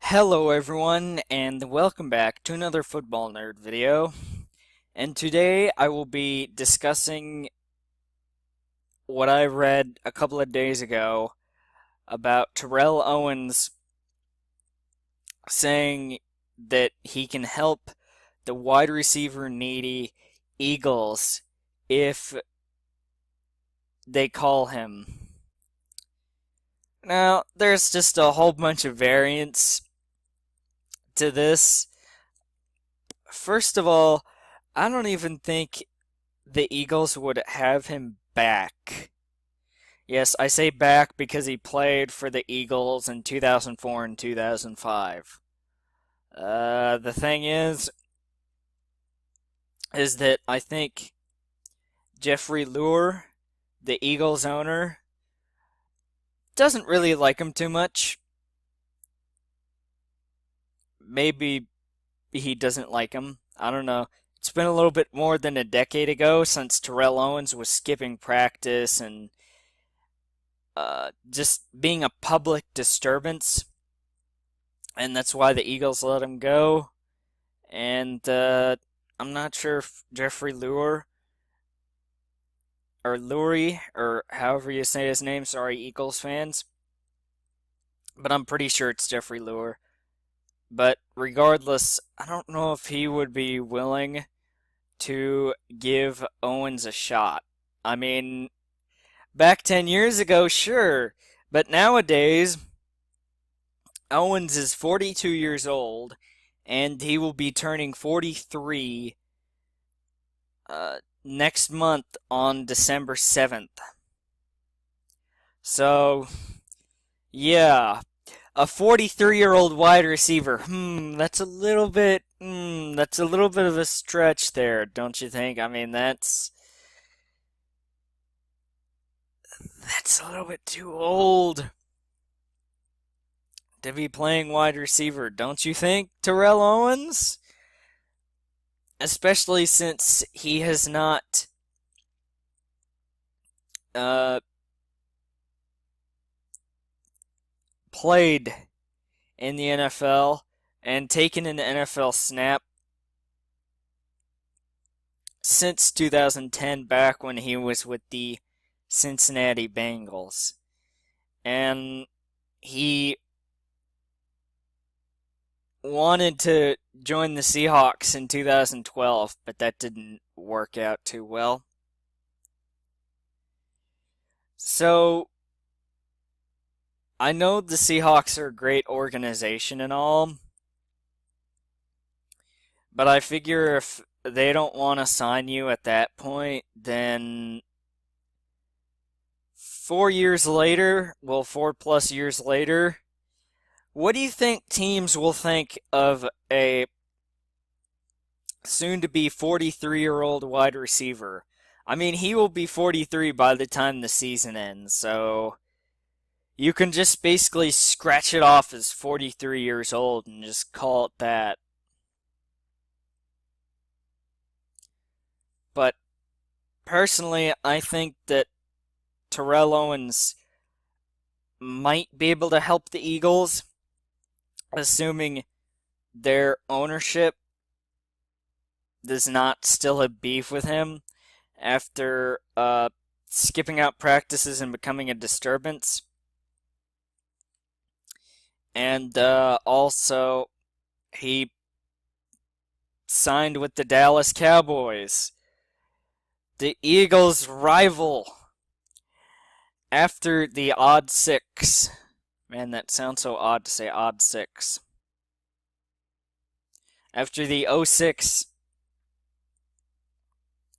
Hello everyone, and welcome back to another Football Nerd video. And today I will be discussing what I read a couple of days ago about Terrell Owens saying that he can help the wide receiver needy Eagles if they call him. Now, there's just a whole bunch of variants to this. First of all, I don't even think the Eagles would have him back. Yes, I say back because he played for the Eagles in 2004 and 2005. The thing is that I think Jeffrey Lurie, the Eagles owner, doesn't really like him too much. Maybe he doesn't like him. I don't know. It's been a little bit more than a decade ago since Terrell Owens was skipping practice and just being a public disturbance. And that's why the Eagles let him go. And I'm not sure if Jeffrey Lurie, or Lurie, or however you say his name, sorry, Eagles fans. But I'm pretty sure it's Jeffrey Lurie. But regardless, I don't know if he would be willing to give Owens a shot. I mean, back 10 years ago, sure, but nowadays, Owens is 42 years old, and he will be turning 43 next month on December 7th. So, yeah. A 43-year-old wide receiver. That's a little bit of a stretch there, don't you think? I mean, that's a little bit too old to be playing wide receiver, don't you think, Terrell Owens? Especially since he has not played in the NFL and taken an NFL snap since 2010, back when he was with the Cincinnati Bengals. And he wanted to join the Seahawks in 2012, but that didn't work out too well. So, I know the Seahawks are a great organization and all, but I figure if they don't want to sign you at that point, then 4 plus years later, what do you think teams will think of a soon-to-be 43-year-old wide receiver? I mean, he will be 43 by the time the season ends, so you can just basically scratch it off as 43 years old and just call it that. But personally, I think that Terrell Owens might be able to help the Eagles, assuming their ownership does not still have beef with him after skipping out practices and becoming a disturbance. And also, he signed with the Dallas Cowboys, the Eagles' rival, after the odd six. Man, that sounds so odd to say odd six. After the 06,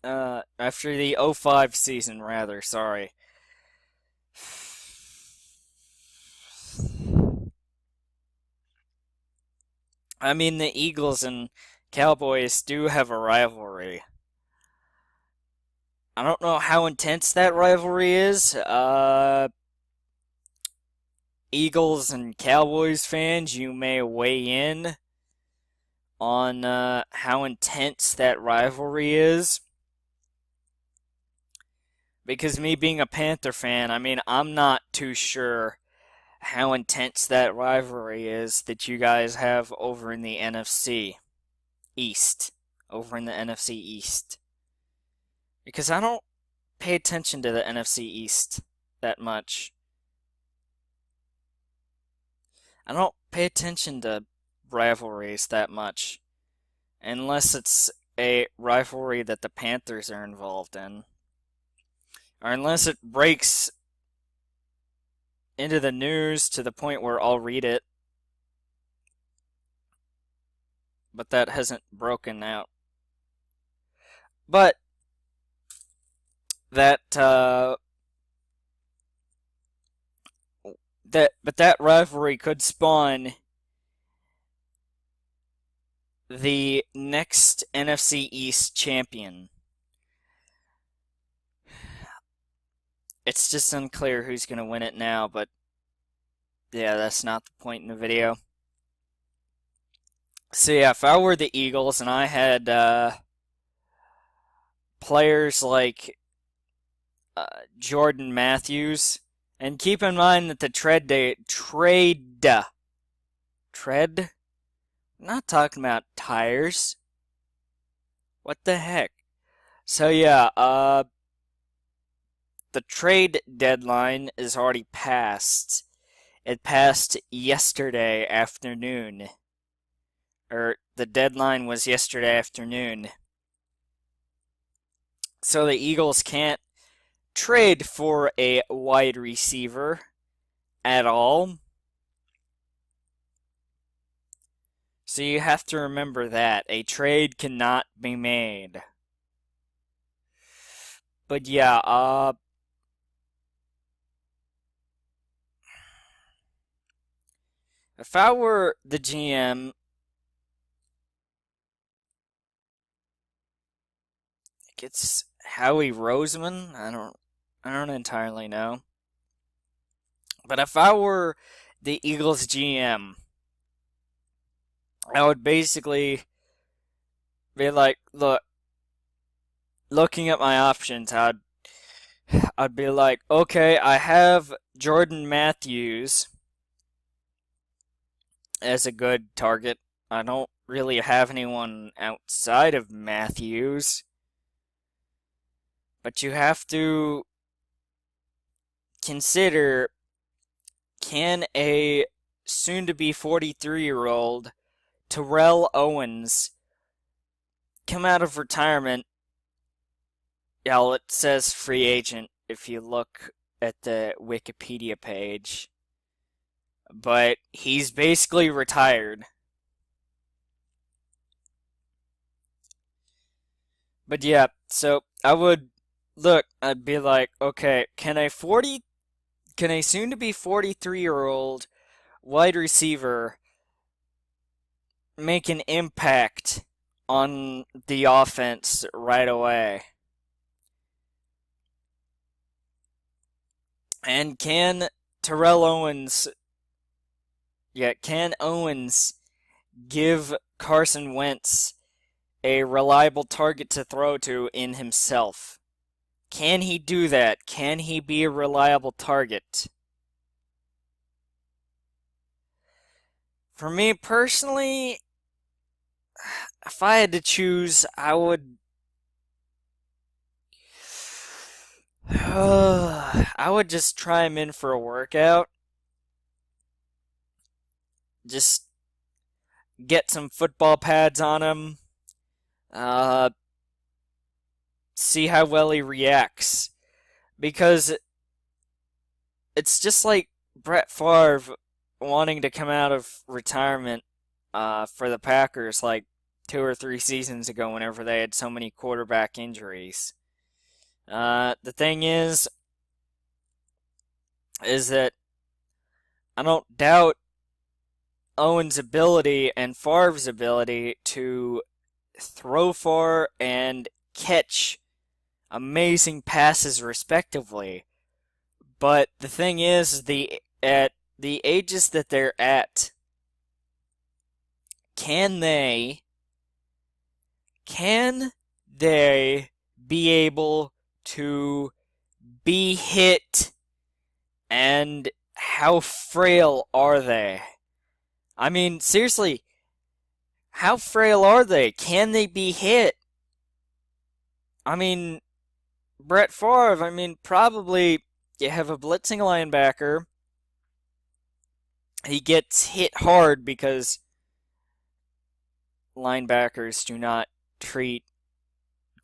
after the 05 season, rather, sorry. I mean, the Eagles and Cowboys do have a rivalry. I don't know how intense that rivalry is. Eagles and Cowboys fans, you may weigh in on how intense that rivalry is. Because me being a Panther fan, I mean, I'm not too sure how intense that rivalry is that you guys have over in the NFC East. Over in the NFC East. Because I don't pay attention to the NFC East that much. I don't pay attention to rivalries that much. Unless it's a rivalry that the Panthers are involved in. Or unless it breaks into the news to the point where I'll read it. But that hasn't broken out. But that that rivalry could spawn the next NFC East champion. It's just unclear who's going to win it now, but yeah, that's not the point in the video. So yeah, if I were the Eagles and I had players like Jordan Matthews, and keep in mind that the trade, I'm not talking about tires. What the heck? So yeah, the trade deadline is already passed. It passed yesterday afternoon. Or the deadline was yesterday afternoon. So the Eagles can't trade for a wide receiver at all. So you have to remember that. A trade cannot be made. But yeah, if I were the GM, it's Howie Roseman. I don't entirely know. But if I were the Eagles GM, I would basically be like, look, looking at my options, I'd be like, okay, I have Jordan Matthews as a good target. I don't really have anyone outside of Matthews. But you have to consider, can a soon-to-be 43-year-old Terrell Owens come out of retirement? Yeah, it says free agent if you look at the Wikipedia page. But he's basically retired. But yeah, so I'd be like, okay, can a soon-to-be 43-year-old wide receiver make an impact on the offense right away? And can Owens give Carson Wentz a reliable target to throw to in himself? Can he do that? Can he be a reliable target? For me personally, if I had to choose, I would just try him in for a workout. Just get some football pads on him. See how well he reacts. Because it's just like Brett Favre wanting to come out of retirement for the Packers like 2 or 3 seasons ago whenever they had so many quarterback injuries. The thing is that I don't doubt Owens' ability and Favre's ability to throw far and catch amazing passes respectively. But the thing is, at the ages that they're at, can they be able to be hit and how frail are they? I mean, seriously, how frail are they? Can they be hit? I mean, Brett Favre, I mean, probably you have a blitzing linebacker. He gets hit hard because linebackers do not treat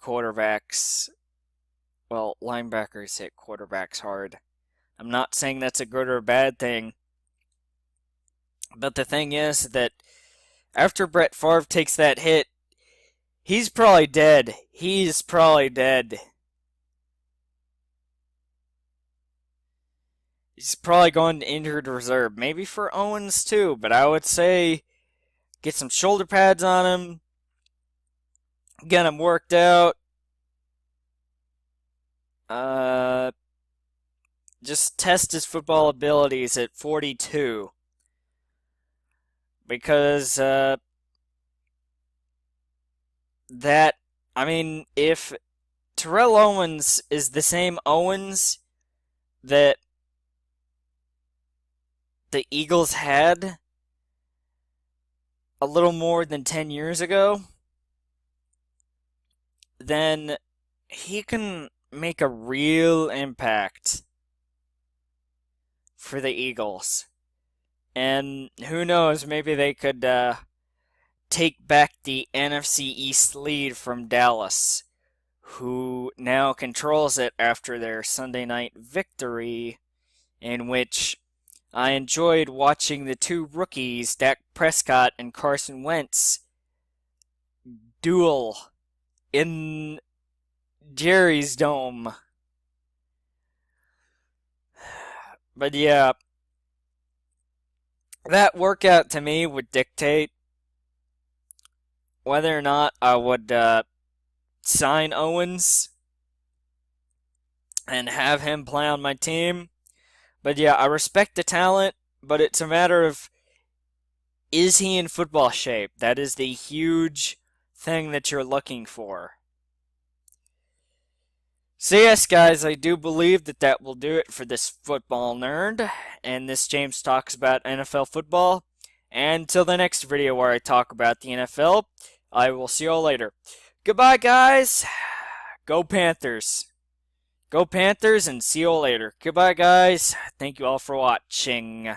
quarterbacks. Well, linebackers hit quarterbacks hard. I'm not saying that's a good or a bad thing. But the thing is that after Brett Favre takes that hit, he's probably dead. He's probably dead. He's probably going to injured reserve. Maybe for Owens too, but I would say get some shoulder pads on him. Get him worked out. Just test his football abilities at 42. Because if Terrell Owens is the same Owens that the Eagles had a little more than 10 years ago, then he can make a real impact for the Eagles. And who knows, maybe they could take back the NFC East lead from Dallas, who now controls it after their Sunday night victory, in which I enjoyed watching the two rookies, Dak Prescott and Carson Wentz, duel in Jerry's Dome. But yeah, that workout to me would dictate whether or not I would sign Owens and have him play on my team. But yeah, I respect the talent, but it's a matter of, is he in football shape? That is the huge thing that you're looking for. So yes, guys, I do believe that will do it for this football nerd, and this James talks about NFL football. And until the next video where I talk about the NFL, I will see you all later. Goodbye, guys. Go Panthers. Go Panthers, and see you all later. Goodbye, guys. Thank you all for watching.